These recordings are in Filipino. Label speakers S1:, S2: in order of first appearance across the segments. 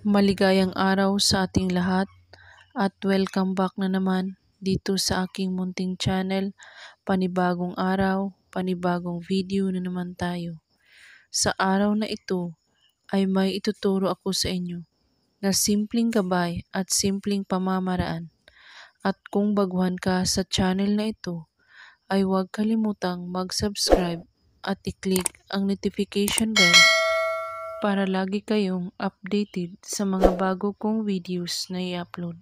S1: Maligayang araw sa ating lahat at welcome back na naman dito sa aking munting channel. Panibagong araw, panibagong video na naman tayo. Sa araw na ito ay may ituturo ako sa inyo na simpleng gabay at simpleng pamamaraan. At kung baguhan ka sa channel na ito, ay huwag kalimutang mag-subscribe at i-click ang notification bell para lagi kayong updated sa mga bago kong videos na i-upload.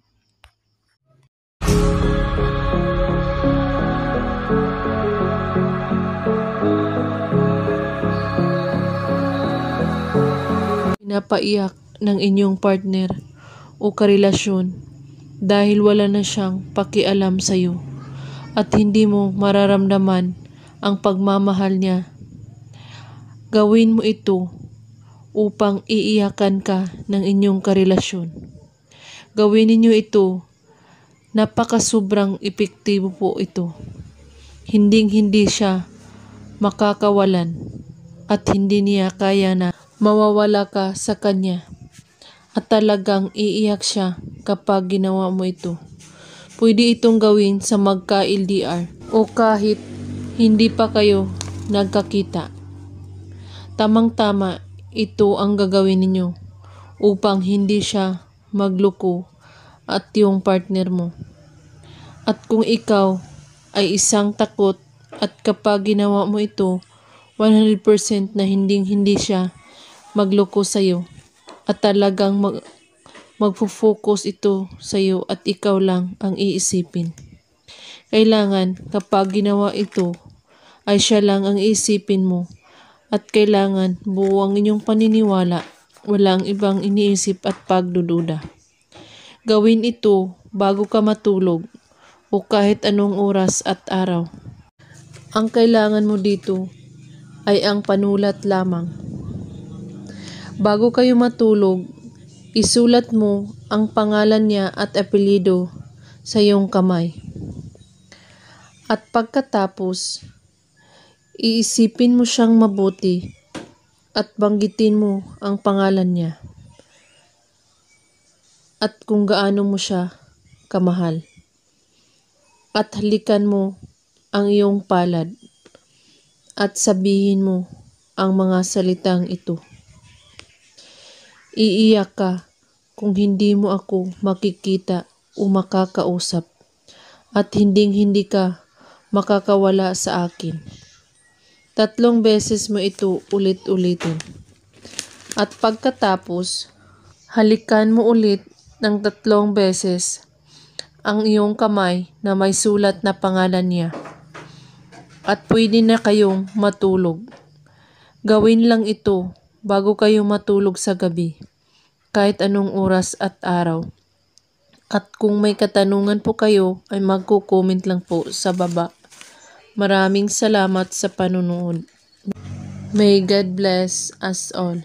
S1: Pinapaiyak ng inyong partner o karelasyon dahil wala na siyang pakialam sa iyo at hindi mo mararamdaman ang pagmamahal niya. Gawin mo ito upang iiyakan ka ng inyong karelasyon. Gawin ninyo ito, napakasobrang epektibo po ito. Hindi siya makakawalan at hindi niya kaya na mawawala ka sa kanya. At talagang iiyak siya kapag ginawa mo ito. Pwede itong gawin sa magka-LDR o kahit hindi pa kayo nagkakita. Tamang-tama ito ang gagawin ninyo upang hindi siya magloko at yung partner mo. At kung ikaw ay isang takot at kapag ginawa mo ito, 100% na hindi siya magloko sa iyo at talagang magfo-focus ito sa iyo at ikaw lang ang iisipin. Kailangan kapag ginawa ito ay siya lang ang iisipin mo. At kailangan buo ang inyong paniniwala, walang ibang iniisip at pagdududa. Gawin ito bago ka matulog o kahit anong oras at araw. Ang kailangan mo dito ay ang panulat lamang. Bago kayo matulog, isulat mo ang pangalan niya at apelyido sa iyong kamay. At pagkatapos, iisipin mo siyang mabuti at banggitin mo ang pangalan niya at kung gaano mo siya kamahal. At halikan mo ang iyong palad at sabihin mo ang mga salitang ito. Iiyak ka kung hindi mo ako makikita o makakausap at hindi ka makakawala sa akin. 3 beses mo ito ulit-ulitin. At pagkatapos, halikan mo ulit ng 3 beses ang iyong kamay na may sulat na pangalan niya. At pwede na kayong matulog. Gawin lang ito bago kayo matulog sa gabi, kahit anong oras at araw. At kung may katanungan po kayo, ay magko-comment lang po sa baba. Maraming salamat sa panunood. May God bless us all.